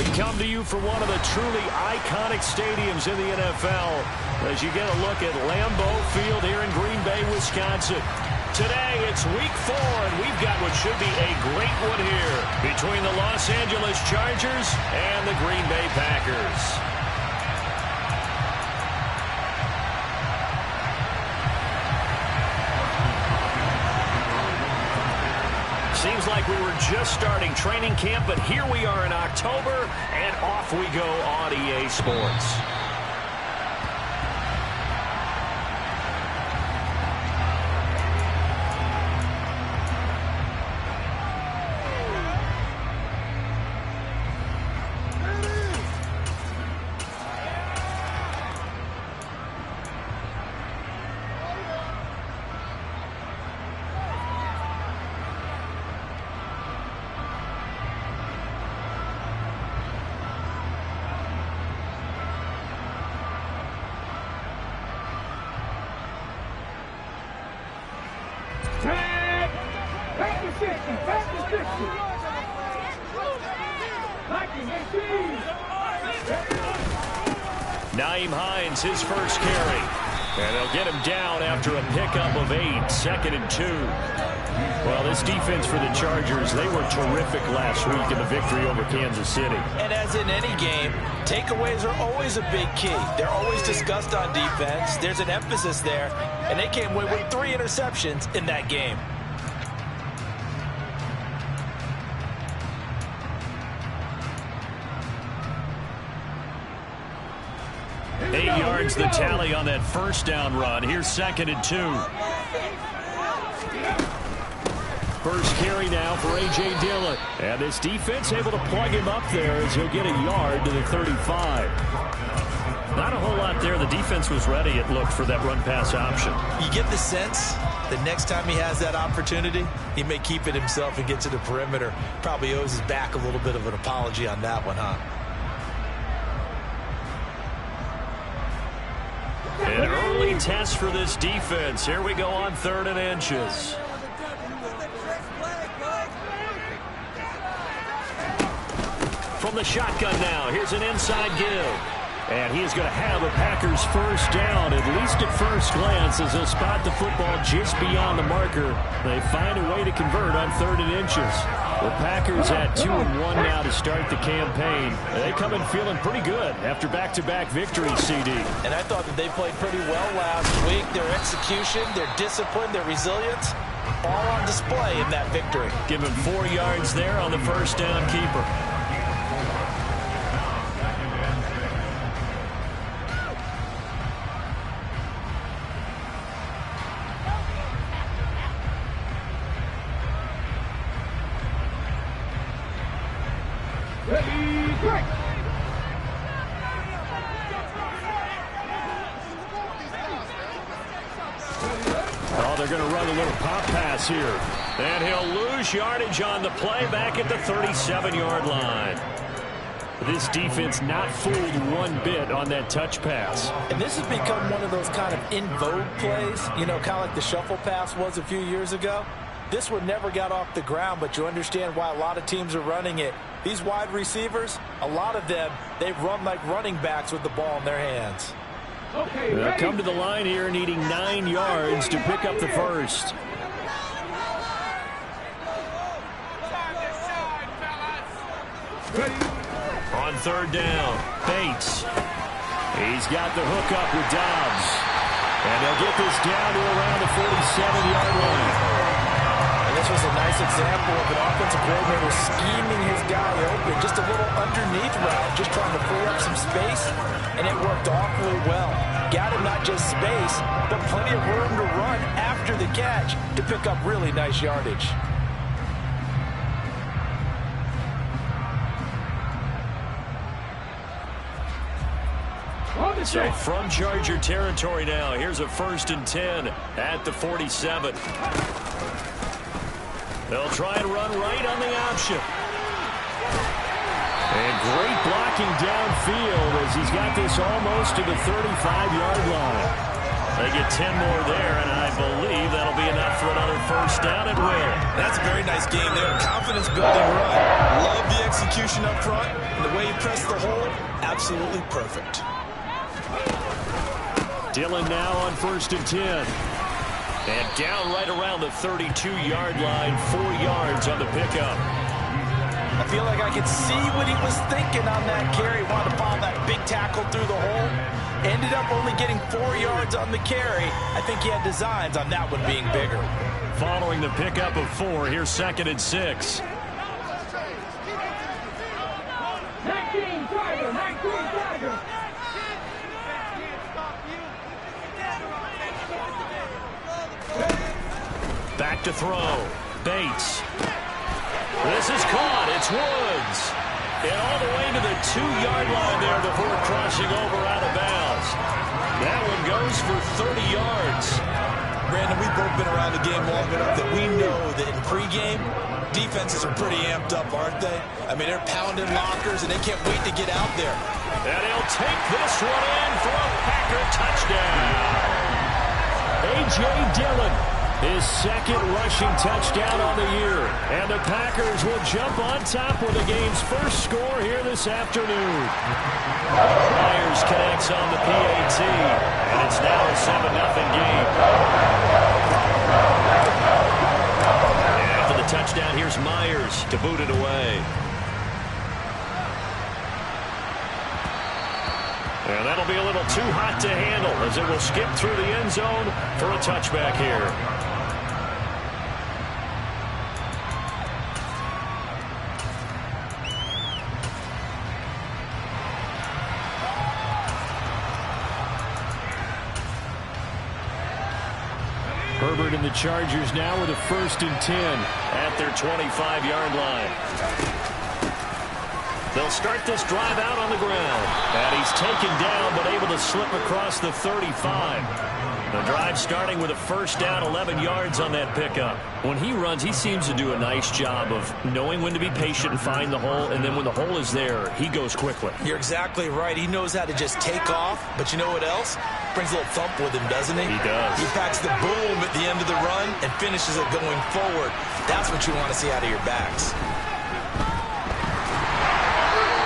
We come to you from one of the truly iconic stadiums in the NFL as you get a look at Lambeau Field here in Green Bay, Wisconsin. Today, it's week 4, and we've got what should be a great one here between the Los Angeles Chargers and the Green Bay Packers. Seems like we were just starting training camp, but here we are in October, and off we go on EA Sports. Nyheim Hines, his first carry. And they'll get him down after a pickup of 8, 2nd and 2. Well, this defense for the Chargers, they were terrific last week in the victory over Kansas City. And as in any game, takeaways are always a big key. They're always discussed on defense. There's an emphasis there, and they came away with 3 interceptions in that game. 8 yards the tally on that first down run. Here's 2nd and 2. First carry now for A.J. Dillon. And this defense able to plug him up there as he'll get a yard to the 35. Not a whole lot there. The defense was ready, it looked, for that run-pass option. You get the sense that next time he has that opportunity, he may keep it himself and get to the perimeter. Probably owes his back a little bit of an apology on that one, huh? An early test for this defense. Here we go on 3rd and inches. From the shotgun now, here's an inside give. And he is going to have a Packers first down, at least at first glance, as they'll spot the football just beyond the marker. They find a way to convert on 3rd and inches. The Packers at 2-1 now to start the campaign. They come in feeling pretty good after back-to-back victories, CD. And I thought that they played pretty well last week. Their execution, their discipline, their resilience, all on display in that victory. Give him 4 yards there on the first down keeper. Oh, they're going to run a little pop pass here. And he'll lose yardage on the play back at the 37-yard line. This defense not fooled one bit on that touch pass. And this has become one of those kind of in vogue plays, you know, kind of like the shuffle pass was a few years ago. This one never got off the ground, but you understand why a lot of teams are running it. These wide receivers, a lot of them, they run like running backs with the ball in their hands. They'll come to the line here needing 9 yards to pick up the first. On 3rd down, Bates. He's got the hook up with Dobbs. And they'll get this down to around the 47-yard line. And this was a nice example of an offensive coordinator scheming his guy open. Just a little underneath route, just trying to free up some space. And it worked awfully well. Got him not just space, but plenty of room to run after the catch to pick up really nice yardage. So from Charger territory now, here's a 1st and 10 at the 47. They'll try and run right on the option. And great blocking downfield as he's got this almost to the 35-yard line. They get 10 more there, and I believe that'll be enough for another first down at will. That's a very nice game there. Confidence-building run. Love the execution up front, and the way he pressed the hole, absolutely perfect. Dillon now on 1st and 10. And down right around the 32-yard line, 4 yards on the pickup. I feel like I could see what he was thinking on that carry. Wanted to follow that big tackle through the hole. Ended up only getting 4 yards on the carry. I think he had designs on that one being bigger. Following the pickup of 4, here's 2nd and 6. 19 Tiger, 19 Tiger. Back to throw. Bates. This is caught. It's Woods. And all the way to the 2-yard line there before crossing over out of bounds. That one goes for 30 yards. Brandon, we've both been around the game long enough that we know that in pregame, defenses are pretty amped up, aren't they? I mean, they're pounding lockers, and they can't wait to get out there. And he'll take this one in for a Packer touchdown. A.J. Dillon, his 2nd rushing touchdown on the year. And the Packers will jump on top with the game's first score here this afternoon. Myers connects on the PAT, and it's now a 7-0 game. After the touchdown, here's Myers to boot it away. And that'll be a little too hot to handle as it will skip through the end zone for a touchback here. Herbert and the Chargers now with a 1st and 10 at their 25-yard line. They'll start this drive out on the ground. And he's taken down but able to slip across the 35. The drive starting with a 1st down, 11 yards on that pickup. When he runs, he seems to do a nice job of knowing when to be patient and find the hole, and then when the hole is there, he goes quickly. You're exactly right. He knows how to just take off, but you know what else? Brings a little thump with him, doesn't he? He does. He packs the boom at the end of the run and finishes it going forward. That's what you want to see out of your backs.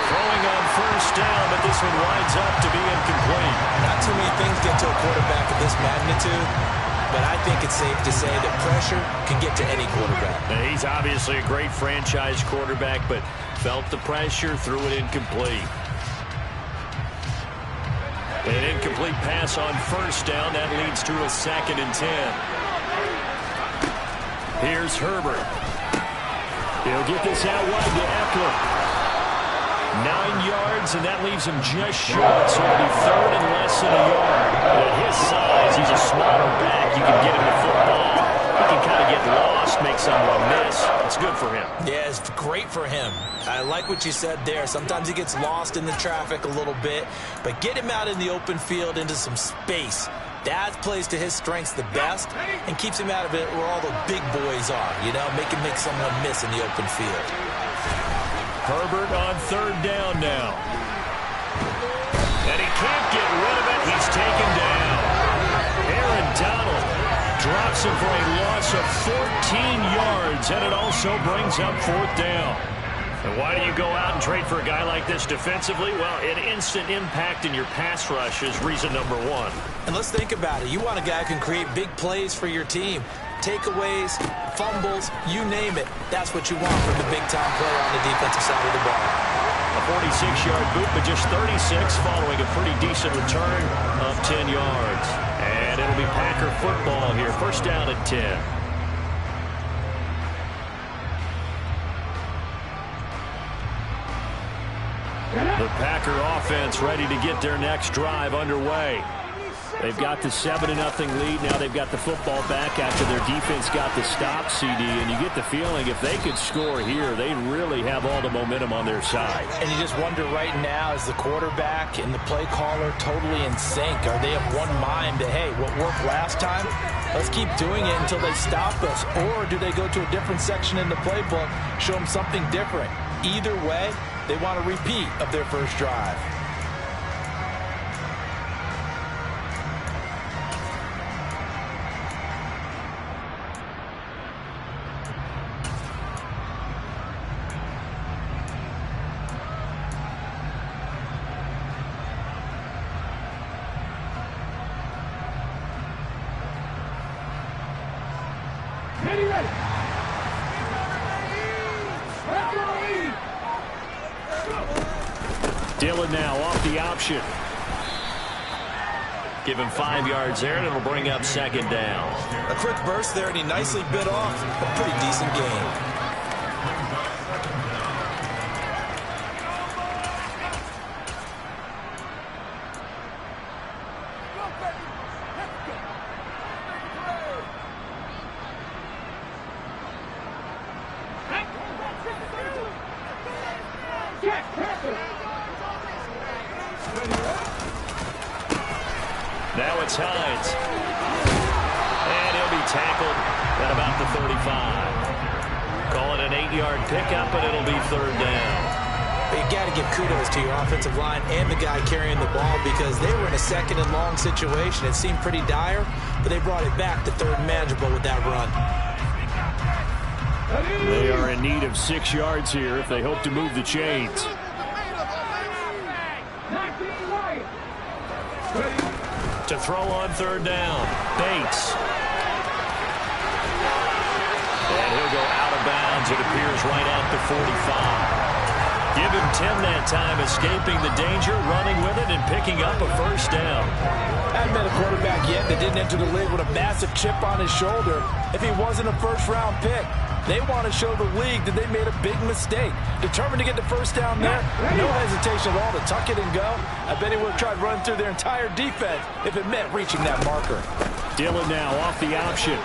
Throwing on 1st down, but this one winds up to be incomplete. Not too many things get to a quarterback of this magnitude, but I think it's safe to say that pressure can get to any quarterback. Now, he's obviously a great franchise quarterback, but felt the pressure, threw it incomplete. An incomplete pass on 1st down. That leads to a 2nd and 10. Here's Herbert. He'll get this out wide to Eckler. 9 yards, and that leaves him just short, so it'll be 3rd and less than a yard. But at his size, he's a smaller back. You can get him the football. He can kind of get lost, make someone miss. It's good for him. Yeah, it's great for him. I like what you said there. Sometimes he gets lost in the traffic a little bit, but get him out in the open field into some space. That plays to his strengths the best and keeps him out of it where all the big boys are, you know, make someone miss in the open field. Herbert on 3rd down now. And he can't get rid of it. He's taken down. Aaron Donald drops him for a loss of 14 yards, and it also brings up 4th down. And why do you go out and trade for a guy like this defensively? Well, an instant impact in your pass rush is reason number 1. And let's think about it. You want a guy who can create big plays for your team. Takeaways, fumbles, you name it. That's what you want from the big-time player on the defensive side of the ball. A 46-yard boot, but just 36 following a pretty decent return of 10 yards. And it'll be Packer football here. 1st down at 10. The Packer offense ready to get their next drive underway. They've got the 7-0 lead. Now they've got the football back after their defense got the stop, CD. And you get the feeling if they could score here, they really have all the momentum on their side. And you just wonder right now, is the quarterback and the play caller totally in sync? Are they of one mind that, hey, what worked last time, let's keep doing it until they stop us? Or do they go to a different section in the playbook, show them something different? Either way, they want a repeat of their first drive. Ready, ready. Referee. Dillon now off the option. Give him 5 yards there, and it'll bring up second down. A quick burst there, and he nicely bit off a pretty decent gain. Now it's Hines. And he'll be tackled at about the 35. Call it an 8-yard pickup, but it'll be third down. You got to give kudos to your offensive line and the guy carrying the ball because they were in a second and long situation. It seemed pretty dire, but they brought it back to third and manageable with that run. They are in need of 6 yards here if they hope to move the chains. To throw on third down, Bates. And he'll go out of bounds, it appears, right at the 45. Give him 10 that time, escaping the danger, running with it, and picking up a first down. Hadn't been a quarterback yet that didn't enter the league with a massive chip on his shoulder if he wasn't a first-round pick. They want to show the league that they made a big mistake. Determined to get the first down there. No hesitation at all to tuck it and go. I bet he would have tried running through their entire defense if it meant reaching that marker. Dillon now off the option.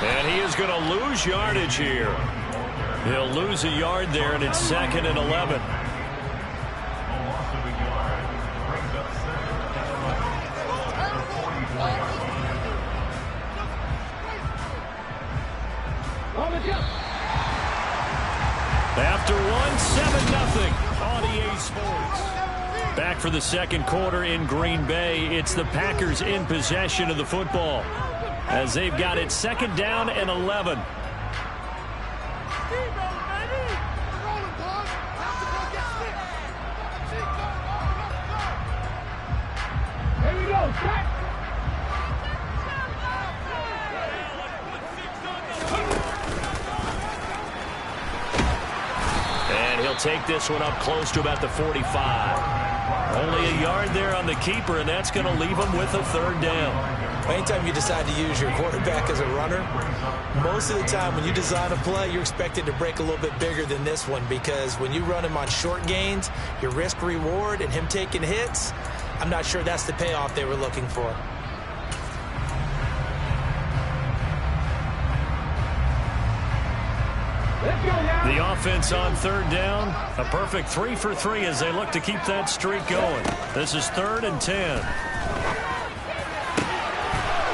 And he is going to lose yardage here. He'll lose a yard there, and it's 2nd and 11. After one, 7-0 on EA Sports. Back for the second quarter in Green Bay. It's the Packers in possession of the football as they've got it 2nd down and 11. Here we go. Back. And he'll take this one up close to about the 45. Only a yard there on the keeper, and that's going to leave him with a third down. Anytime you decide to use your quarterback as a runner, most of the time when you design a play, you're expected to break a little bit bigger than this one because when you run him on short gains, your risk-reward and him taking hits, I'm not sure that's the payoff they were looking for. The offense on third down, a perfect 3 for 3 as they look to keep that streak going. This is 3rd and 10.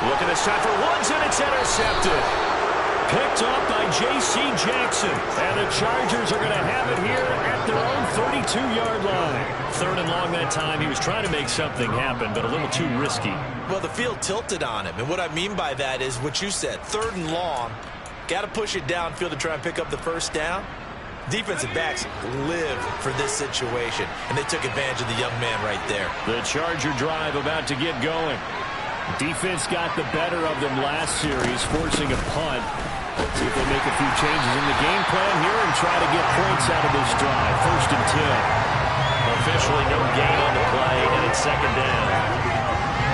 Look at this time for Woods, and it's intercepted. Picked up by J.C. Jackson, and the Chargers are going to have it here at their own 32-yard line. 3rd and long that time. He was trying to make something happen, but a little too risky. Well, the field tilted on him, and what I mean by that is what you said, 3rd and long. Got to push it downfield to try and pick up the first down. Defensive backs live for this situation, and they took advantage of the young man right there. The Charger drive about to get going. Defense got the better of them last series, forcing a punt. See if they make a few changes in the game plan here and try to get points out of this drive. 1st and 10. Officially no gain on the play, and it's 2nd down.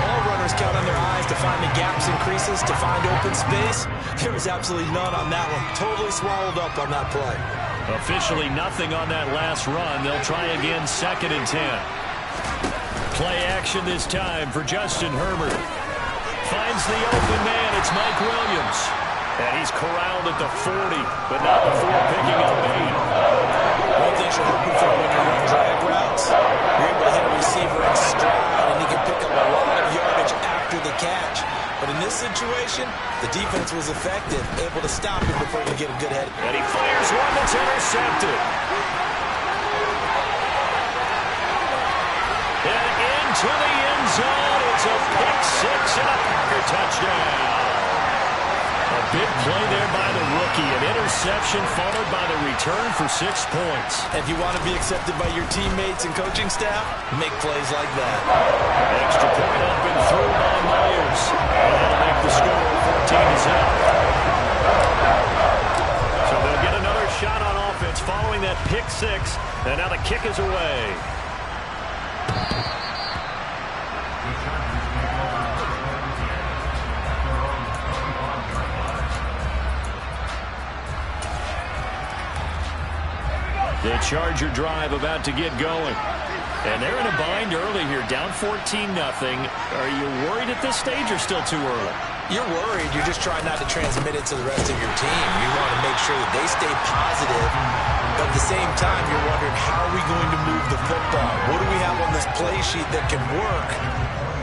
All runners count on their eyes to find the gaps and creases, to find open space. There was absolutely none on that one. Totally swallowed up on that play. Officially nothing on that last run. They'll try again 2nd and 10. Play action this time for Justin Herbert. Finds the open man. It's Mike Williams. And he's corralled at the 40, but not before picking up 8. One thing you're looking for when you run drag routes, you're able to hit a receiver in stride, and he can pick up a lot of yardage after the catch. But in this situation, the defense was effective, able to stop him before he could get a good head. And he fires one that's intercepted. And into the end zone. It's a pick six and a Packer touchdown. A big play there by the rookie. An interception followed by the return for 6 points. If you want to be accepted by your teammates and coaching staff, make plays like that. Extra point up and through by Myers. And that'll make the score 14-0. following that pick six. And now the kick is away. The Charger drive about to get going. And they're in a bind early here, down 14-0. Are you worried at this stage or still too early? You're worried. You're just trying not to transmit it to the rest of your team. You want to make sure that they stay positive. But at the same time, you're wondering, how are we going to move the football? What do we have on this play sheet that can work?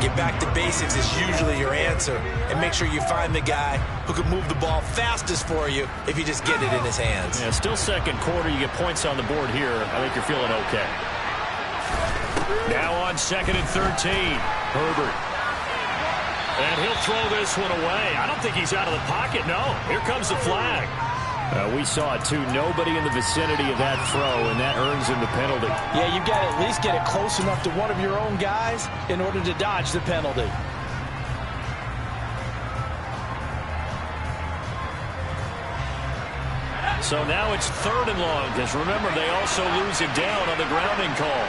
Get back to basics is usually your answer. And make sure you find the guy who can move the ball fastest for you if you just get it in his hands. Yeah, still second quarter. You get points on the board here. I think you're feeling okay. Now on 2nd and 13. Herbert. And he'll throw this one away. I don't think he's out of the pocket, no. Here comes the flag. We saw it, too. Nobody in the vicinity of that throw, and that earns him the penalty. Yeah, you've got to at least get it close enough to one of your own guys in order to dodge the penalty. So now it's 3rd and long, because remember, they also lose it down on the grounding call.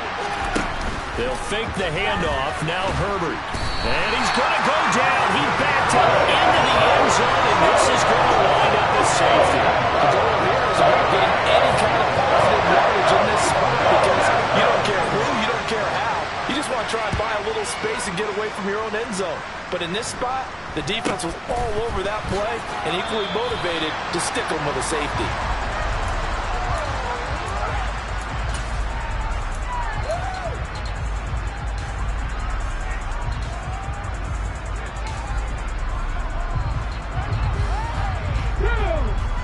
They'll fake the handoff. Now Herbert. And he's going to go down. He backed up into the end zone, and this is going to wind up as safety. The goal here is about getting any kind of positive yardage in this spot, because you don't care who, you don't care how. You just want to try and buy a little space and get away from your own end zone. But in this spot, the defense was all over that play and equally motivated to stick them with a safety.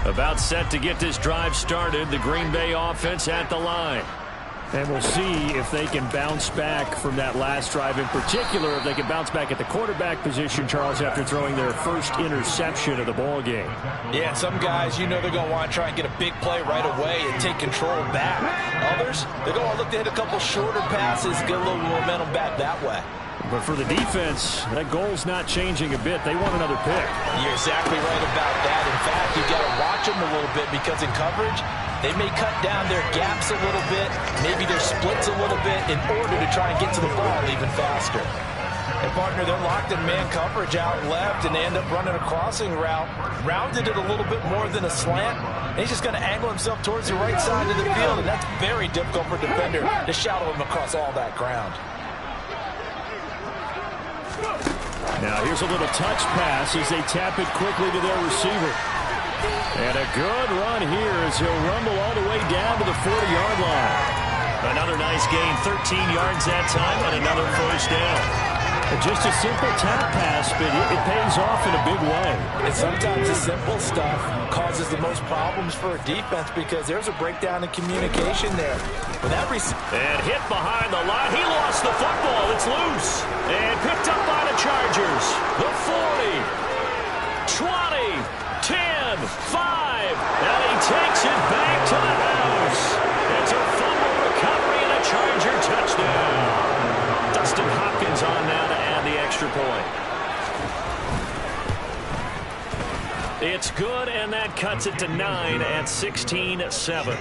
About set to get this drive started. The Green Bay offense at the line. And we'll see if they can bounce back from that last drive. In particular, if they can bounce back at the quarterback position, Charles, after throwing their first interception of the ball game. Yeah, some guys, you know they're going to want to try and get a big play right away and take control back. Others, they're going to look to hit a couple shorter passes, get a little momentum back that way. But for the defense, that goal's not changing a bit. They want another pick. You're exactly right about that. In fact, you got to watch them a little bit, because in coverage, they may cut down their gaps a little bit, maybe their splits a little bit, in order to try and get to the ball even faster. And partner, they're locked in man coverage out left, and they end up running a crossing route. Rounded it a little bit more than a slant, and he's just going to angle himself towards the right side of the field, and that's very difficult for a defender to shadow him across all that ground. Now here's a little touch pass as they tap it quickly to their receiver. And a good run here as he'll rumble all the way down to the 40-yard line. Another nice gain, 13 yards that time, and another first down. Just a simple tap pass, but it pays off in a big way. And sometimes the simple stuff causes the most problems for a defense, because there's a breakdown in communication there. When that and hit behind the line. He lost the football. It's loose. And picked up by the Chargers. The 40, 20, 10, 5. And he takes it back to the house. It's a fumble recovery and a Charger touchdown. Dustin Hopkins on now to add the extra point. It's good, and that cuts it to 9 at 16-7.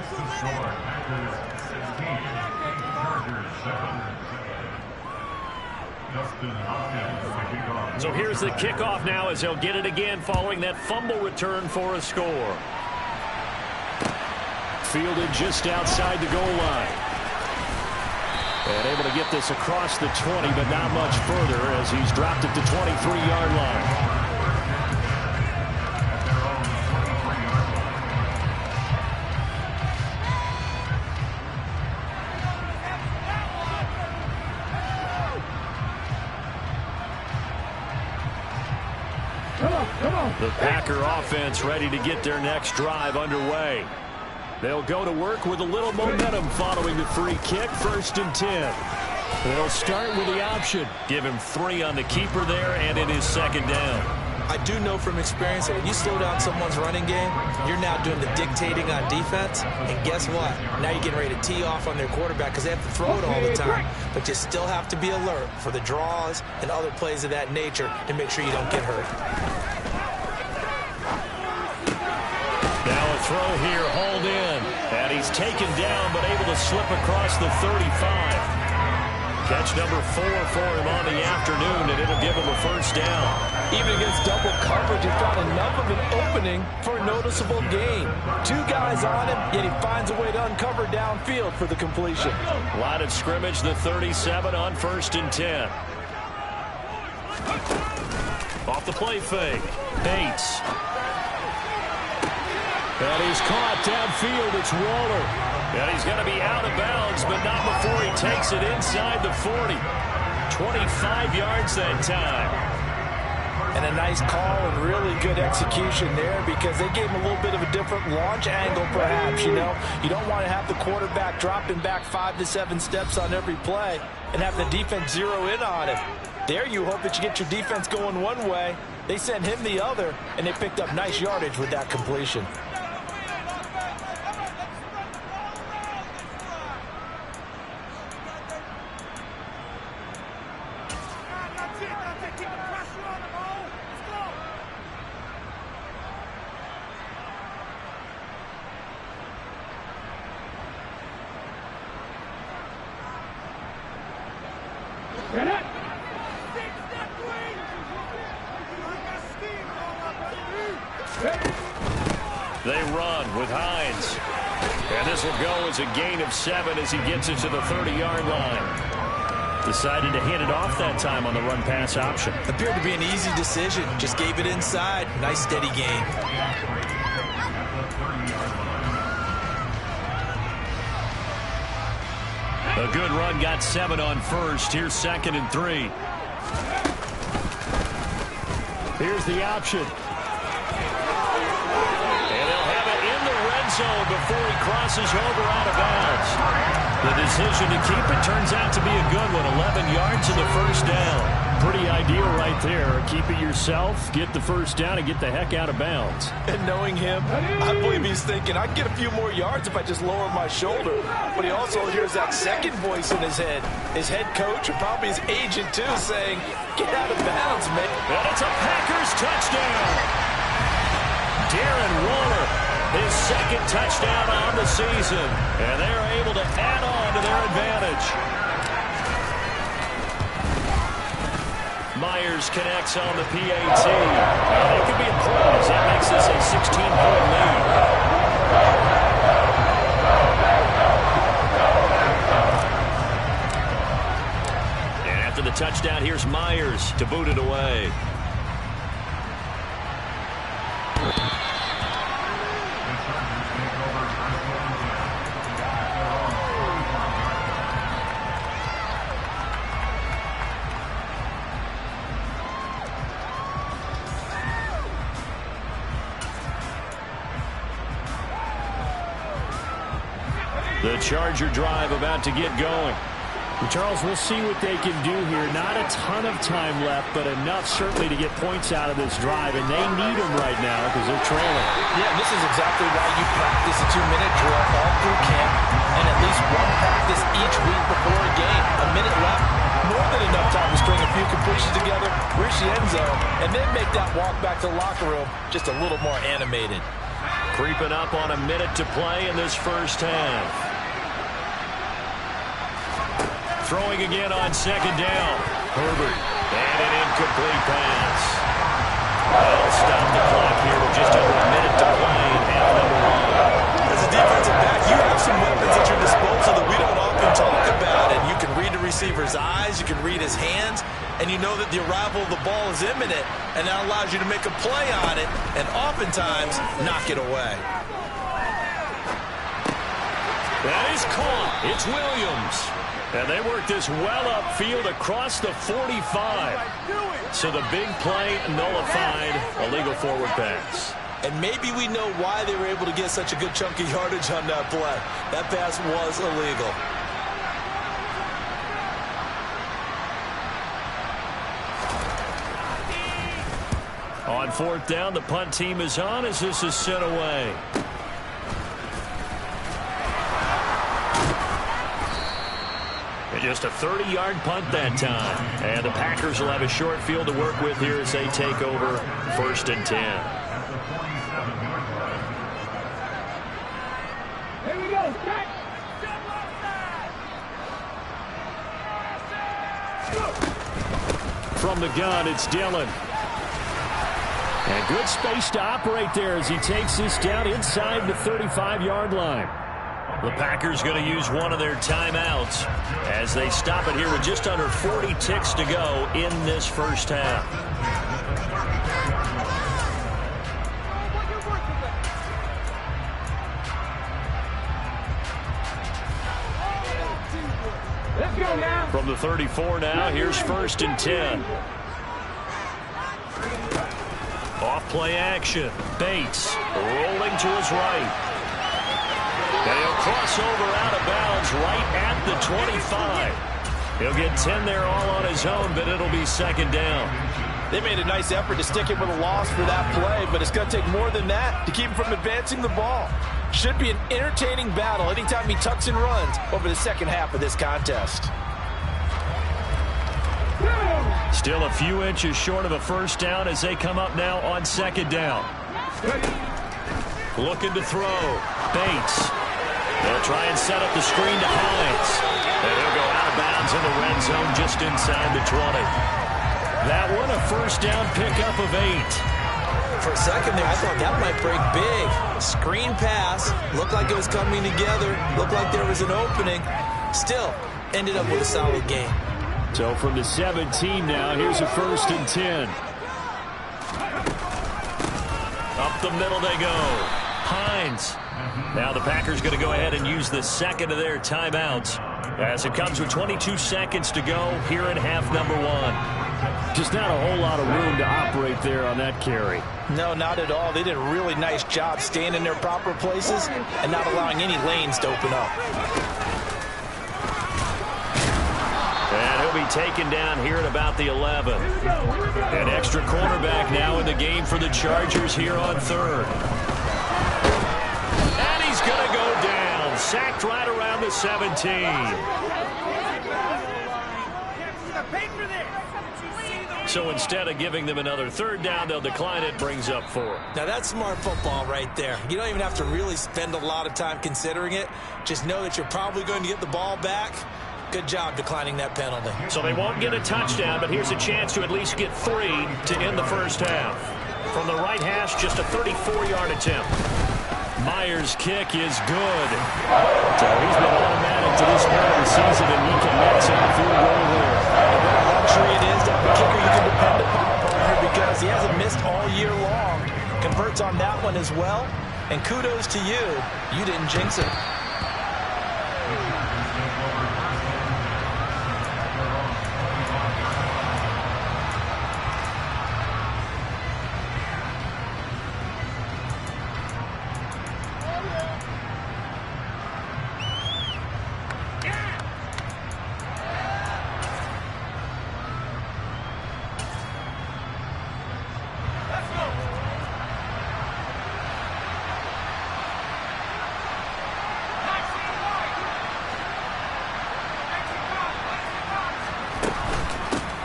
So here's the kickoff now as they'll get it again following that fumble return for a score. Fielded just outside the goal line. And able to get this across the 20, but not much further as he's dropped it to 23-yard line. The Packer offense ready to get their next drive underway. They'll go to work with a little momentum following the free kick, 1st and 10. They'll start with the option. Give him 3 on the keeper there, and it is 2nd down. I do know from experience that when you slow down someone's running game, you're now doing the dictating on defense. And guess what? Now you're getting ready to tee off on their quarterback because they have to throw it all the time. But you still have to be alert for the draws and other plays of that nature to make sure you don't get hurt. Now a throw here, hauled in. And And he's taken down, but able to slip across the 35. Catch number 4 for him on the afternoon, and it'll give him a first down. Even against double coverage, he found enough of an opening for a noticeable gain. 2 guys on him, yet he finds a way to uncover downfield for the completion. Line of scrimmage, the 37 on 1st and 10. Off the play fake. Bates. And he's caught downfield. It's Waller. And he's going to be out of bounds, but not before he takes it inside the 40. 25 yards that time. And a nice call and really good execution there because they gave him a little bit of a different launch angle perhaps, you know. You don't want to have the quarterback dropping back 5 to 7 steps on every play and have the defense zero in on it. There you hope that you get your defense going one way. They sent him the other, and they picked up nice yardage with that completion. They run with Hines. And this will go as a gain of 7 as he gets it to the 30-yard line. Decided to hand it off that time on the run-pass option. Appeared to be an easy decision. Just gave it inside. Nice steady gain. A good run got 7 on 1st. Here's 2nd and 3. Here's the option. And they'll have it in the red zone before he crosses over out of bounds. The decision to keep it turns out to be a good one. 11 yards in the first down. Pretty ideal right there. Keep it yourself, get the first down, and get the heck out of bounds. And knowing him, I believe he's thinking, I can get a few more yards if I just lower my shoulder. But he also hears that second voice in his head. His head coach, or probably his agent too, saying, get out of bounds, man. And it's a Packers touchdown. Darren Waller, his 2nd touchdown on the season. And they're able to add on to their advantage. Myers connects on the PAT. That could be a point as that makes this a 16-point lead. And after the touchdown, here's Myers to boot it away. The Charger drive about to get going. Well, Charles, we'll see what they can do here. Not a ton of time left, but enough certainly to get points out of this drive, and they need them right now because they're trailing. Yeah, this is exactly why you practice a 2-minute drill all through camp and at least one practice each week before a game. A minute left, more than enough time to string a few completions together, reach the end zone, and then make that walk back to the locker room just a little more animated. Creeping up on a minute to play in this first half. Throwing again on 2nd down. Herbert. And an incomplete pass. They'll stop the clock here with just over a minute to play in half number 1. As a defensive back, you have some weapons at your disposal that we don't often talk about. And you can read the receiver's eyes, you can read his hands, and you know that the arrival of the ball is imminent, and that allows you to make a play on it and oftentimes knock it away. That is caught. It's Williams. And they work this well upfield across the 45. So the big play nullified, a legal forward pass. And maybe we know why they were able to get such a good chunk of yardage on that play. That pass was illegal. On 4th down, the punt team is on as this is sent away. Just a 30-yard punt that time. And the Packers will have a short field to work with here as they take over 1st and 10. Here we go. From the gun, it's Dillon. And good space to operate there as he takes this down inside the 35-yard line. The Packers going to use one of their timeouts as they stop it here with just under 40 ticks to go in this first half. Let's go now. From the 34 now, here's 1st and 10. Off play action. Bates rolling to his right. And he'll cross over out of bounds right at the 25. He'll get 10 there all on his own, but it'll be 2nd down. They made a nice effort to stick it with a loss for that play, but it's going to take more than that to keep him from advancing the ball. Should be an entertaining battle anytime he tucks and runs over the second half of this contest. Still a few inches short of a 1st down as they come up now on 2nd down. Looking to throw. Bates. They'll try and set up the screen to Hines. And he'll go out of bounds in the red zone just inside the 20. That one a 1st down pickup of 8. For a second there, I thought that might break big. Screen pass. Looked like it was coming together. Looked like there was an opening. Still, ended up with a solid game. So from the 17 now, here's a 1st and 10. Up the middle they go. Hines. Now the Packers going to go ahead and use the 2nd of their timeouts as it comes with 22 seconds to go here in half number 1. Just not a whole lot of room to operate there on that carry. No, not at all. They did a really nice job staying in their proper places and not allowing any lanes to open up. And he'll be taken down here at about the 11. An extra cornerback now in the game for the Chargers here on 3rd. And he's going to go down. Sacked right around the 17. So instead of giving them another 3rd down, they'll decline it, brings up 4. Now that's smart football right there. You don't even have to really spend a lot of time considering it. Just know that you're probably going to get the ball back. Good job declining that penalty. So they won't get a touchdown, but here's a chance to at least get 3 to end the first half. From the right hash, just a 34-yard attempt. Myers' kick is good. So he's been automatic to this part of the season, and he can net some field goal there. What a luxury it is to have a kicker you can depend upon here because he hasn't missed all year long. Converts on that one as well. And kudos to you. You didn't jinx it.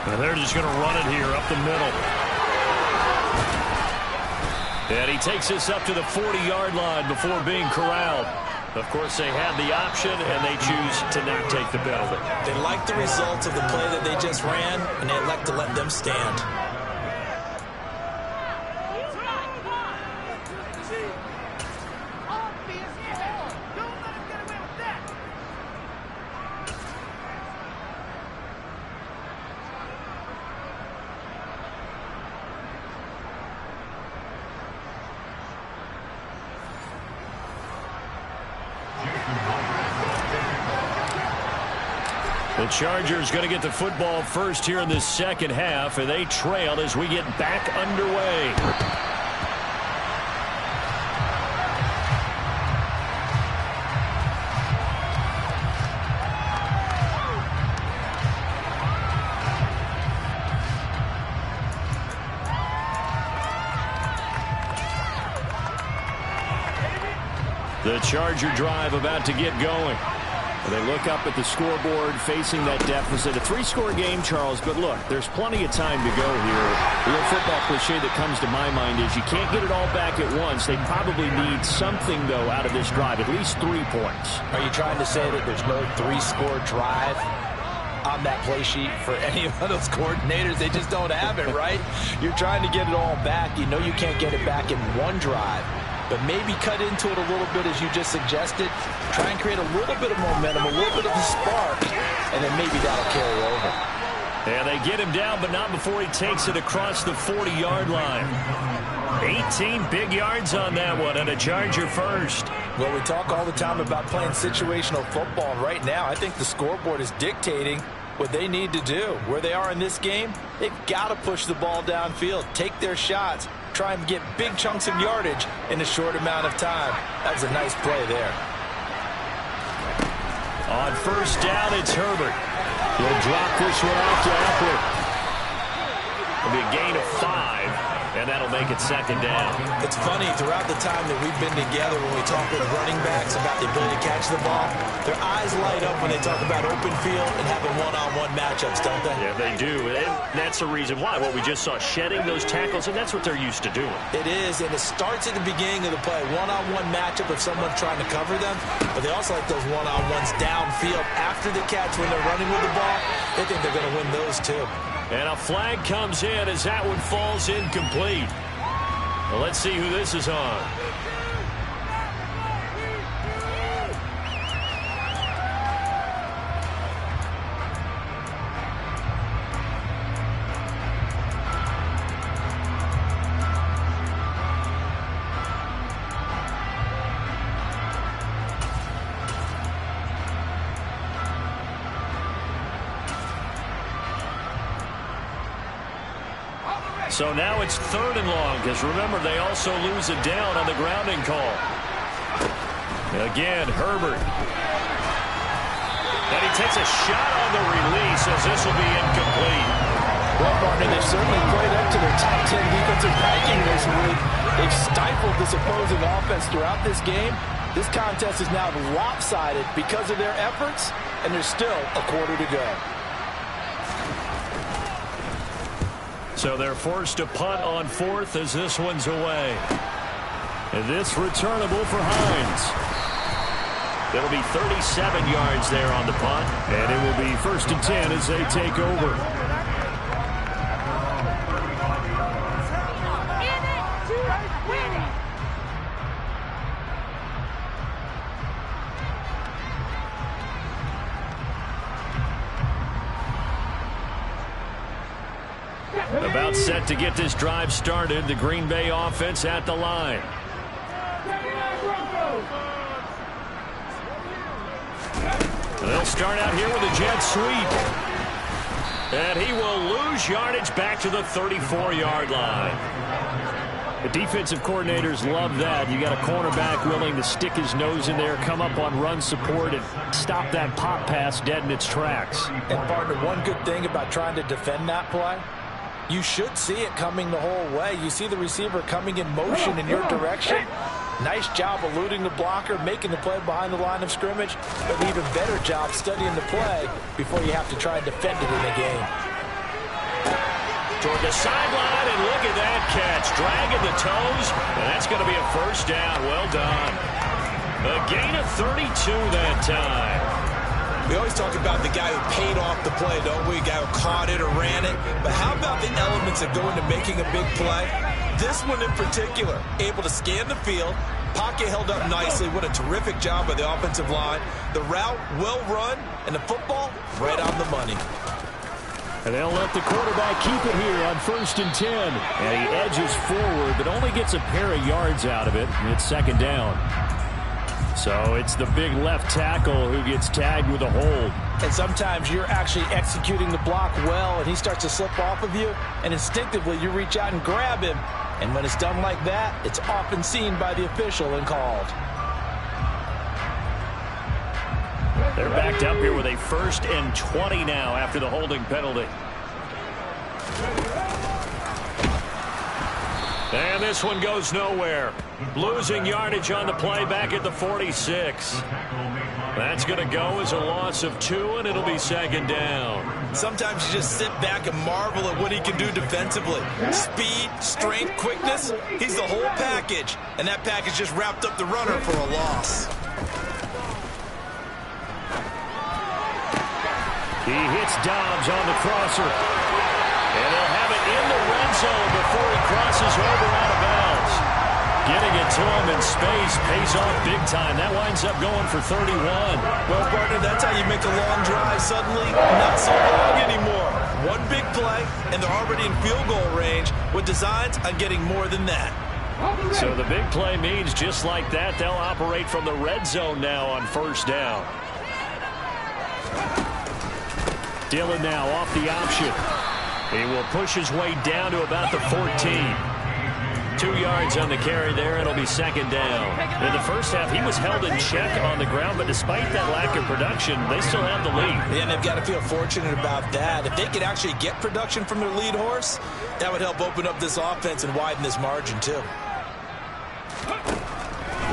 And they're just going to run it here up the middle. And he takes this up to the 40-yard line before being corralled. Of course, they had the option, and they choose to not take the penalty. They like the results of the play that they just ran, and they elect to let them stand. The Chargers going to get the football first here in this second half, and they trail as we get back underway. The Charger drive about to get going. They look up at the scoreboard facing that deficit. A 3-score game, Charles, but look, there's plenty of time to go here. The little football cliche that comes to my mind is you can't get it all back at once. They probably need something, though, out of this drive, at least 3 points. Are you trying to say that there's no 3-score drive? on that play sheet for any of those coordinators. They just don't have it, right? You're trying to get it all back. You know you can't get it back in one drive. But maybe cut into it a little bit as you just suggested. Try and create a little bit of momentum, a little bit of a spark, and then maybe that'll carry over. Yeah, they get him down, but not before he takes it across the 40-yard line. 18 big yards on that one, and a Charger first. Well, we talk all the time about playing situational football. Right now, I think the scoreboard is dictating what they need to do. Where they are in this game, they've got to push the ball downfield, take their shots, try and get big chunks of yardage in a short amount of time. That was a nice play there. On first down, it's Herbert. He'll drop this one out to Eckler. It'll be a gain of 5, and that'll make it second down. It's funny, throughout the time that we've been together, when we talk with running backs about the ability to catch the ball, their eyes light up when they talk about open field and having one-on-one matchups, don't they? Yeah, they do, and that's the reason why. What we just saw, shedding those tackles, and that's what they're used to doing. It is, and it starts at the beginning of the play. One-on-one matchup if someone's trying to cover them, but they also like those one-on-ones downfield after the catch when they're running with the ball. They think they're going to win those too. And a flag comes in as that one falls incomplete. Well, let's see who this is on. So now it's 3rd and long, because remember, they also lose it down on the grounding call. Again, Herbert. And he takes a shot on the release as this will be incomplete. Well, partner, they've certainly played up to their top 10 defensive ranking this week. They've stifled this opposing offense throughout this game. This contest is now lopsided because of their efforts, and there's still a quarter to go. So they're forced to punt on 4th as this one's away. And this returnable for Hines. It'll be 37 yards there on the punt. And it will be 1st and 10 as they take over. About set to get this drive started. The Green Bay offense at the line. They'll start out here with a jet sweep. And he will lose yardage back to the 34-yard line. The defensive coordinators love that. You got a cornerback willing to stick his nose in there, come up on run support, and stop that pop pass dead in its tracks. And, partner, one good thing about trying to defend that play, you should see it coming the whole way. You see the receiver coming in motion in your direction. Nice job eluding the blocker, making the play behind the line of scrimmage, but an even better job studying the play before you have to try and defend it in a game. Toward the sideline, and look at that catch. Dragging the toes, and that's going to be a first down. Well done. A gain of 32 that time. We always talk about the guy who paid off the play, don't we? The guy who caught it or ran it. But how about the elements that go into making a big play? This one in particular, able to scan the field, pocket held up nicely. What a terrific job by the offensive line. The route well run, and the football right on the money. And they'll let the quarterback keep it here on 1st and 10. And he edges forward, but only gets a pair of yards out of it. And it's 2nd down. So it's the big left tackle who gets tagged with a hold. And sometimes you're actually executing the block well, and he starts to slip off of you, and instinctively you reach out and grab him. And when it's done like that, it's often seen by the official and called. They're backed up here with a 1st and 20 now after the holding penalty. And this one goes nowhere. Losing yardage on the play back at the 46. That's going to go as a loss of 2, and it'll be 2nd down. Sometimes you just sit back and marvel at what he can do defensively. Speed, strength, quickness, he's the whole package. And that package just wrapped up the runner for a loss. He hits Dobbs on the crosser. And he'll have it in the red zone before he crosses over out of bounds. Getting it to him in space pays off big time. That winds up going for 31. Well, partner, that's how you make a long drive suddenly not so long anymore. One big play, and they're already in field goal range with designs on getting more than that. So the big play means just like that, they'll operate from the red zone now on first down. Dillon now off the option. He will push his way down to about the 14. 2 yards on the carry there. It'll be second down. In the first half, he was held in check on the ground, but despite that lack of production, they still have the lead. Yeah, and they've got to feel fortunate about that. If they could actually get production from their lead horse, that would help open up this offense and widen this margin, too.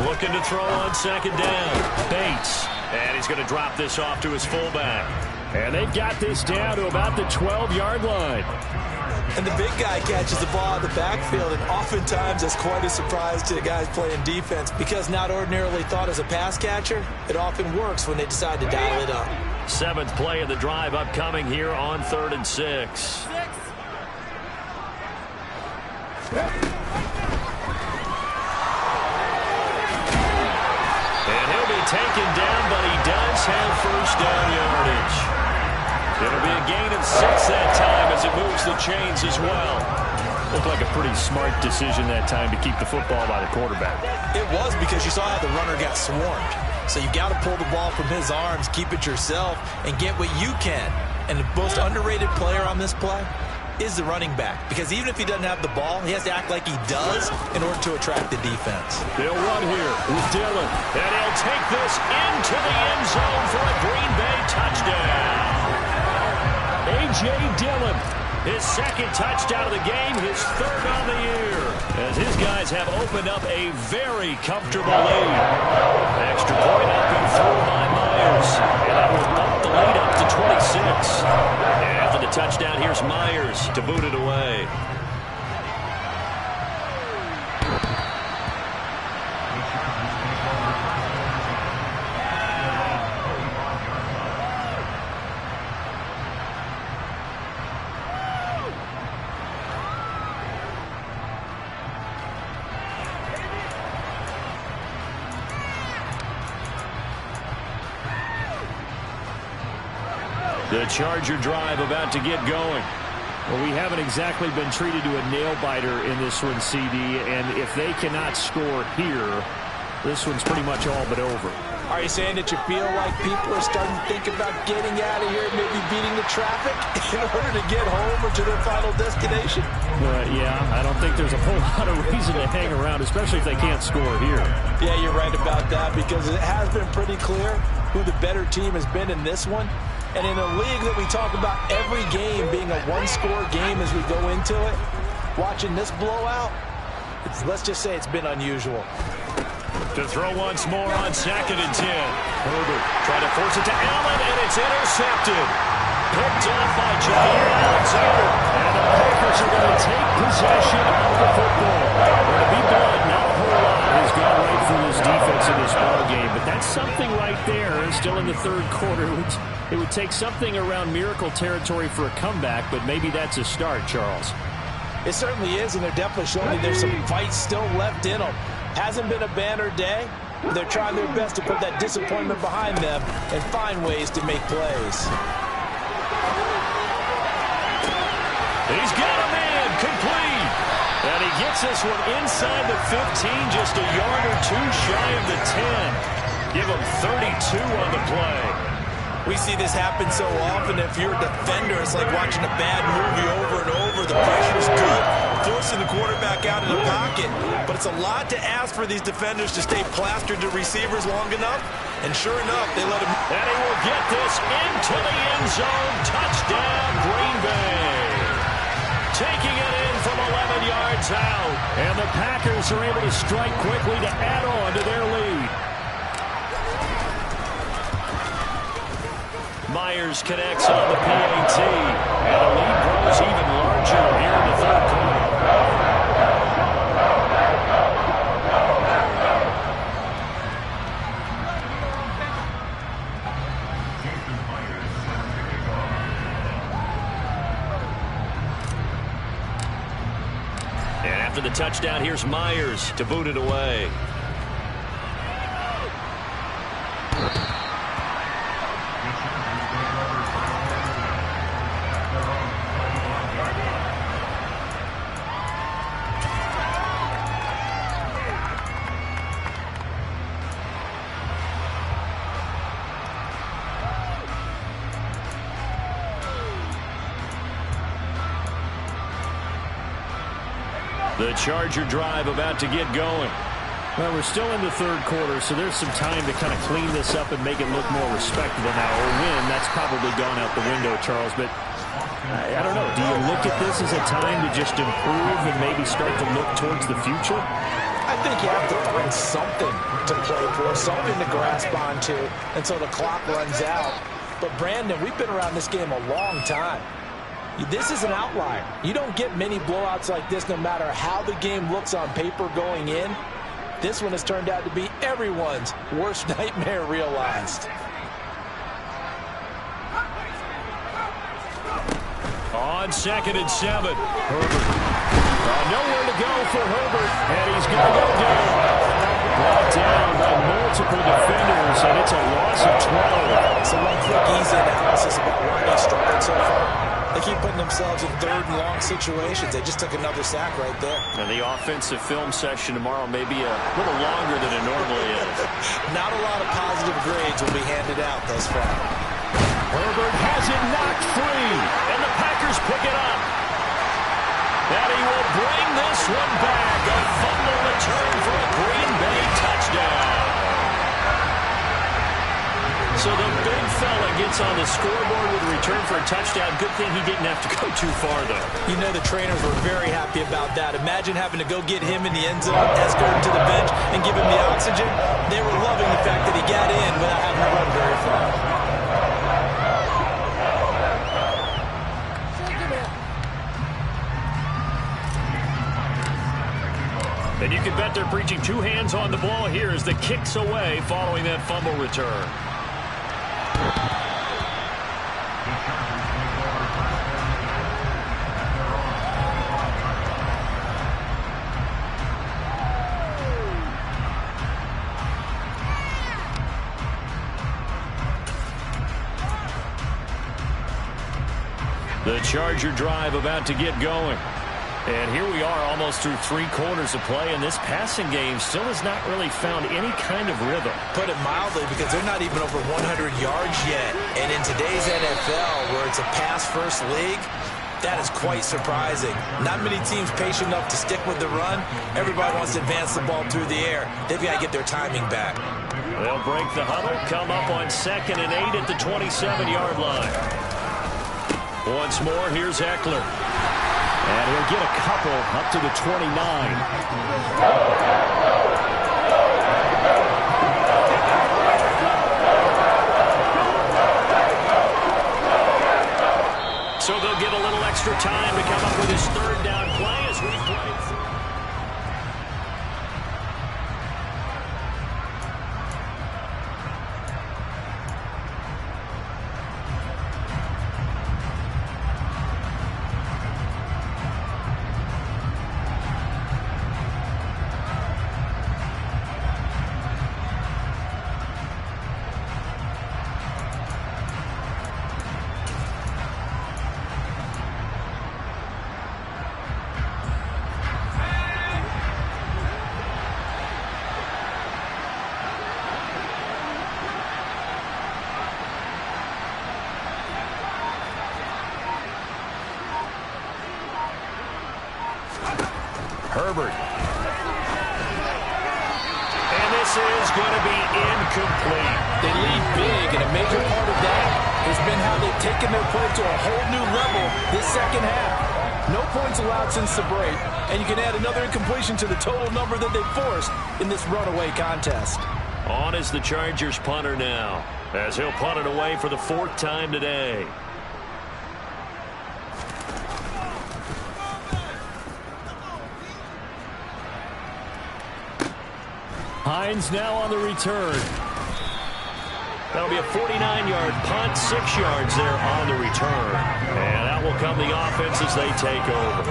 Looking to throw on second down. Bates. And he's going to drop this off to his fullback. And they've got this down to about the 12-yard line. And the big guy catches the ball out of the backfield, and oftentimes that's quite a surprise to the guys playing defense because not ordinarily thought as a pass catcher, it often works when they decide to dial it up. 7th play of the drive upcoming here on 3rd and 6. And he'll be taken down, but he does have first down yardage. It'll be a gain of 6 that time as it moves the chains as well. Looked like a pretty smart decision that time to keep the football by the quarterback. It was because you saw how the runner got swarmed. So you got to pull the ball from his arms, keep it yourself, and get what you can. And the most underrated player on this play is the running back. Because even if he doesn't have the ball, he has to act like he does in order to attract the defense. They'll run here with Dillon. And he'll take this into the end zone for a Green Bay touchdown. A.J. Dillon, his 2nd touchdown of the game, his 3rd on the year. As his guys have opened up a very comfortable lead. Extra point up and through by Myers. And that will bump the lead up to 26. And after the touchdown, here's Myers to boot it away. The Charger drive about to get going. Well, we haven't exactly been treated to a nail-biter in this one, CD, and if they cannot score here, this one's pretty much all but over. Are you saying that you feel like people are starting to think about getting out of here, maybe beating the traffic in order to get home or to their final destination? Yeah, I don't think there's a whole lot of reason to hang around, especially if they can't score here. Yeah, you're right about that because it has been pretty clear who the better team has been in this one. And in a league that we talk about every game being a one-score game as we go into it, watching this blowout, let's just say it's been unusual. To throw once more on 2nd and 10. Herbert trying to force it to Allen, and it's intercepted. Picked off by Jair Alexander. And the Packers are going to take possession of the football. To be blunt, not a whole lot has gone right for this defense in this ball game, but that's something right there. Still in the 3rd quarter. It would take something around miracle territory for a comeback, but maybe that's a start, Charles. It certainly is, and they're definitely showing there's some fight still left in them. Hasn't been a banner day. They're trying their best to put that disappointment behind them and find ways to make plays. He's got a man complete. And he gets this one inside the 15, just a yard or two shy of the 10. Give him 32 on the play. We see this happen so often. If you're a defender, it's like watching a bad movie over and over. The pressure's good, forcing the quarterback out of the pocket. But it's a lot to ask for these defenders to stay plastered to receivers long enough. And sure enough, they let him. And he will get this into the end zone. Touchdown, Green Bay. Taking it in from 11 yards out. And the Packers are able to strike quickly to add on to their lead. Myers connects on the PAT, and the lead grows even larger here in the 3rd quarter. after the touchdown. Here's Myers to boot it away. The Charger drive about to get going. Well, we're still in the third quarter, so there's some time to kind of clean this up and make it look more respectable now. Or win, that's probably gone out the window, Charles. But I don't know. Do you look at this as a time to just improve and maybe start to look towards the future? I think you have to bring something to play for, something to grasp onto until the clock runs out. But, Brandon, we've been around this game a long time. This is an outlier. You don't get many blowouts like this no matter how the game looks on paper going in. This one has turned out to be everyone's worst nightmare realized. On 2nd and 7. Herbert. Nowhere to go for Herbert. And he's going to go down. Brought down by multiple defenders, and it's a loss of 12. So one quick easy analysis about why they struggled so far. They keep putting themselves in third and long situations. They just took another sack right there. And the offensive film session tomorrow may be a little longer than it normally is. Not a lot of positive grades will be handed out thus far. Herbert has it knocked free, and the Packers pick it up. And he will bring this one back. A fumble return for a Green Bay touchdown. So the big fella gets on the scoreboard with a return for a touchdown. Good thing he didn't have to go too far, though. You know the trainers were very happy about that. Imagine having to go get him in the end zone, escort him to the bench, and give him the oxygen. They were loving the fact that he got in without having to run very far. And you can bet they're preaching two hands on the ball here as the kick's away following that fumble return. The Charger drive about to get going. And here we are almost through 3 quarters of play, and this passing game still has not really found any kind of rhythm. Put it mildly, because they're not even over 100 yards yet. And in today's NFL, where it's a pass-first league, that is quite surprising. Not many teams patient enough to stick with the run. Everybody wants to advance the ball through the air. They've got to get their timing back. They'll break the huddle, come up on 2nd and 8 at the 27-yard line. Once more, here's Eckler. And he'll get a couple up to the 29. So they'll get a little extra time to come up with his 3rd down play as we play. Herbert. And this is going to be incomplete. They lead big, and a major part of that has been how they've taken their play to a whole new level this second half. No points allowed since the break, and you can add another incompletion to the total number that they forced in this runaway contest. On is the Chargers punter now, as he'll punt it away for the 4th time today. Hines now on the return. That'll be a 49-yard punt, 6 yards there on the return. And that will come the offense as they take over.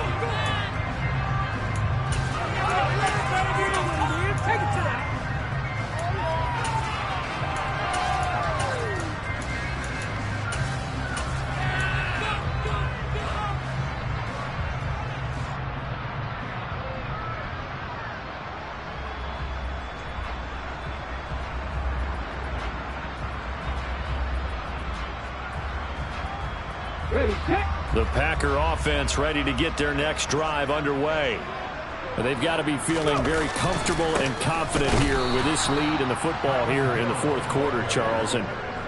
Ready, hit. The Packer offense ready to get their next drive underway. They've got to be feeling very comfortable and confident here with this lead in the football here in the fourth quarter, Charles. And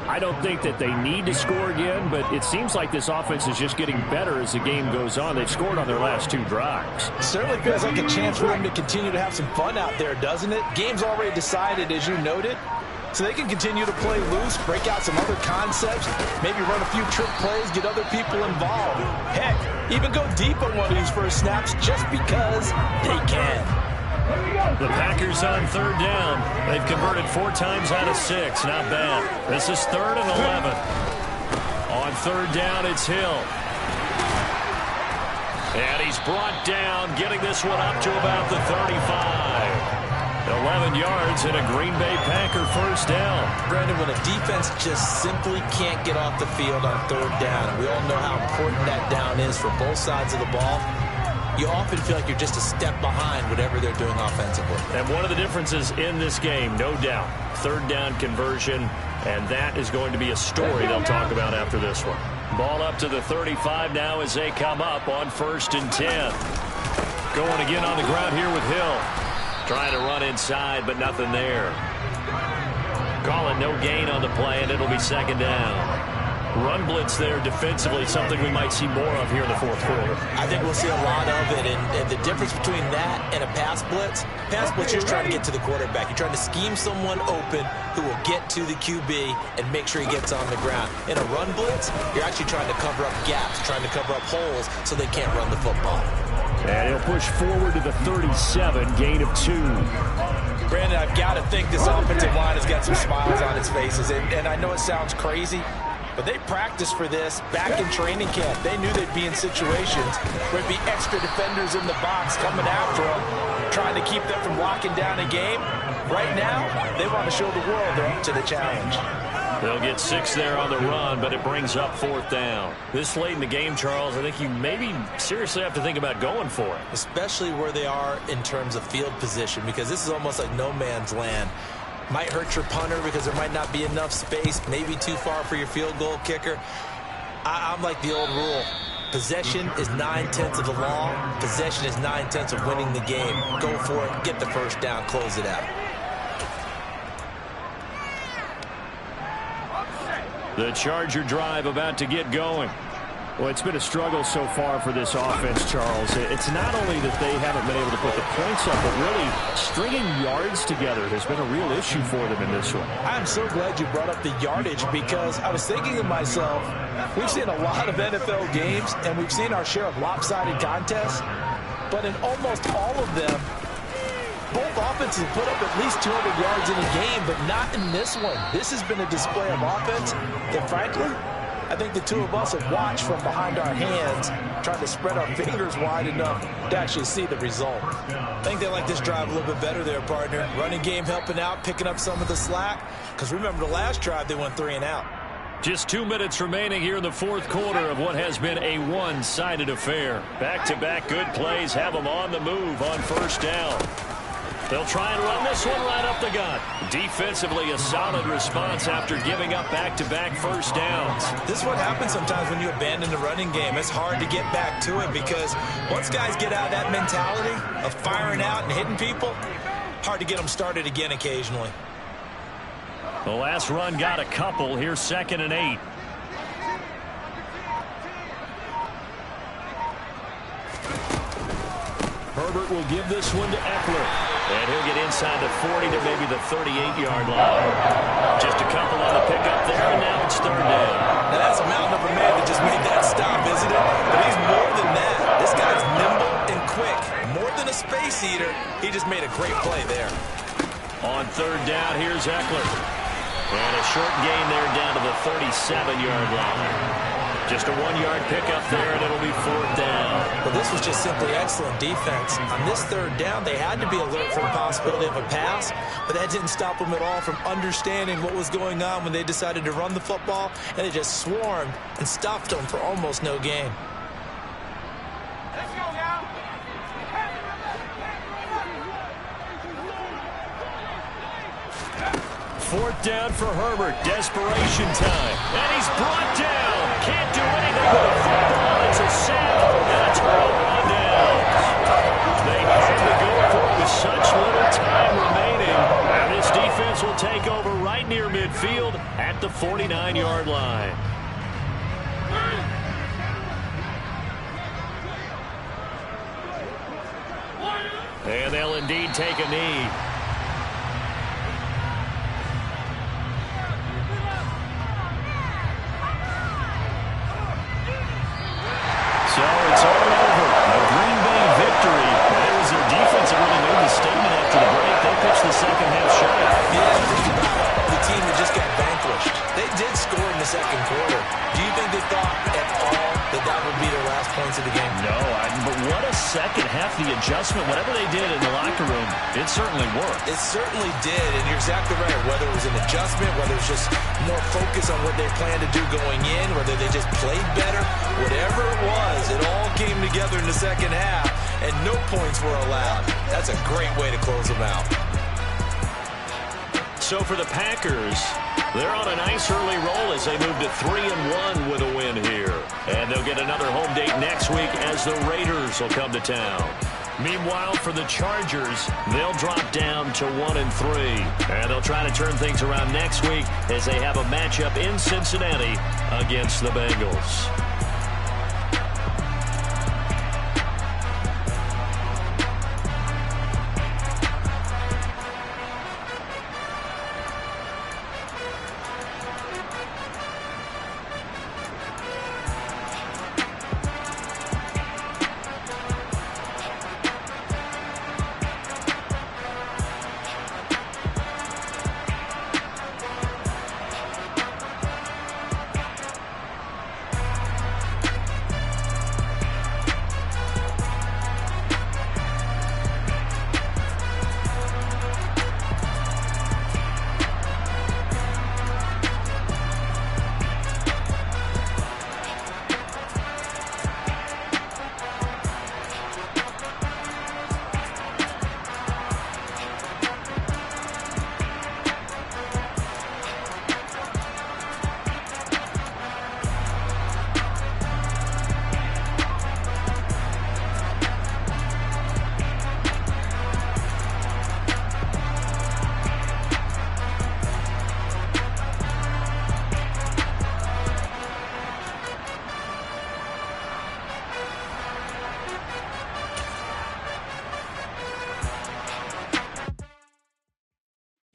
I don't think that they need to score again, but it seems like this offense is just getting better as the game goes on. They've scored on their last 2 drives. Certainly feels like a chance for them to continue to have some fun out there, doesn't it? Game's already decided, as you noted. So they can continue to play loose, break out some other concepts, maybe run a few trick plays, get other people involved. Heck, even go deep on one of these first snaps just because they can. The Packers on third down. They've converted 4 times out of 6. Not bad. This is 3rd and 11. On third down, it's Hill. And he's brought down, getting this one up to about the 35. 11 yards and a Green Bay Packer first down. Brandon, when a defense just simply can't get off the field on third down, and we all know how important that down is for both sides of the ball, you often feel like you're just a step behind whatever they're doing offensively. And one of the differences in this game, no doubt, third down conversion, and that is going to be a story they'll talk about after this one. Ball up to the 35 now as they come up on 1st and 10. Going again on the ground here with Hill. Trying to run inside, but nothing there. Call it no gain on the play, and it'll be 2nd down. Run blitz there defensively, something we might see more of here in the fourth quarter. I think we'll see a lot of it, and the difference between that and a pass blitz, you're just trying to get to the quarterback. You're trying to scheme someone open who will get to the QB and make sure he gets on the ground. In a run blitz, you're actually trying to cover up gaps, trying to cover up holes so they can't run the football. And he'll push forward to the 37, gain of 2. Brandon, I've got to think this offensive line has got some smiles on its faces, and I know it sounds crazy, but they practiced for this back in training camp. They knew they'd be in situations where there'd be extra defenders in the box coming after them, trying to keep them from locking down a game. Right now, they want to show the world they're up to the challenge. They'll get 6 there on the run, but it brings up 4th down. This late in the game, Charles, I think you maybe seriously have to think about going for it. Especially where they are in terms of field position, because this is almost like no man's land. Might hurt your punter because there might not be enough space, maybe too far for your field goal kicker. I'm like the old rule. Possession is 9/10 of the law. Possession is 9/10 of winning the game. Go for it, get the first down, close it out. The Charger drive about to get going. Well, it's been a struggle so far for this offense, Charles. It's not only that they haven't been able to put the points up, but really stringing yards together has been a real issue for them in this one. I'm so glad you brought up the yardage, because I was thinking to myself, we've seen a lot of NFL games, and we've seen our share of lopsided contests, but in almost all of them, both offenses put up at least 200 yards in a game, but not in this one. This has been a display of offense that, frankly, I think the two of us have watched from behind our hands, trying to spread our fingers wide enough to actually see the result. I think they like this drive a little bit better there, partner. Running game helping out, picking up some of the slack, because remember the last drive they went 3 and out. Just 2 minutes remaining here in the fourth quarter of what has been a one-sided affair. Back-to-back good plays have them on the move on 1st down. They'll try and run this one right up the gut. Defensively, a solid response after giving up back-to-back first downs. This is what happens sometimes when you abandon the running game. It's hard to get back to it, because once guys get out of that mentality of firing out and hitting people, hard to get them started again occasionally. The last run got a couple. Here's 2nd and 8. Herbert will give this one to Eckler. And he'll get inside the 40 to maybe the 38-yard line. Just a couple on the pickup there, and now it's 3rd down. Now that's a mountain of a man that just made that stop, isn't it? But he's more than that. This guy's nimble and quick. More than a space eater, he just made a great play there. On 3rd down, here's Eckler. And a short gain there down to the 37-yard line. Just a 1-yard pickup there, and it'll be 4th down. Well, this was just simply excellent defense. On this 3rd down, they had to be alert for the possibility of a pass, but that didn't stop them at all from understanding what was going on when they decided to run the football, and they just swarmed and stopped them for almost no gain. Let's go now. 4th down for Herbert. Desperation time. And he's brought down. can't do anything with the football. It's a sack and a turnover on downs. They had to go for it with such little time remaining. And this defense will take over right near midfield at the 49-yard line. And they'll indeed take a knee. So it's all over. A Green Bay victory. It was their defense that really made the statement after the break. They pitched the second half shot. Yeah, think about it. The team that just got vanquished. They did score in the second quarter. Do you think they thought at all that would be their last points of the game? No, but what a second half. The adjustment, whatever they did in the locker room, it certainly worked. It certainly did, and you're exactly right. Whether it was an adjustment, whether it was just more focus on what they planned to do going in, whether they just played better, whatever it was, it all came together in the second half, and no points were allowed. That's a great way to close them out. So for the Packers, they're on a nice early roll as they move to 3-1 with a win here. And they'll get another home date next week as the Raiders will come to town. Meanwhile, for the Chargers, they'll drop down to 1-3. And they'll try to turn things around next week as they have a matchup in Cincinnati against the Bengals.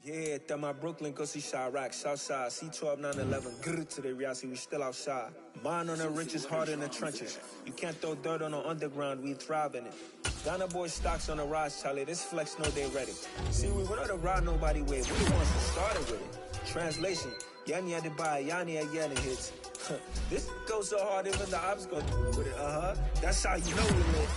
Yeah, that my Brooklyn, go see Chirac, Southside, C12, 911, grr to the reality, we still outside. Mine on the riches, hard in the trenches. You can't throw dirt on the underground, we thrive in it. Ghana boy stocks on the rise, Charlie, this flex know they ready. See, we went on the ride nobody with, we the ones that started with it. Translation, Yanni had to buy, Yanni had yelling hits. This goes so hard, even the ops go with it, That's how you know we lit.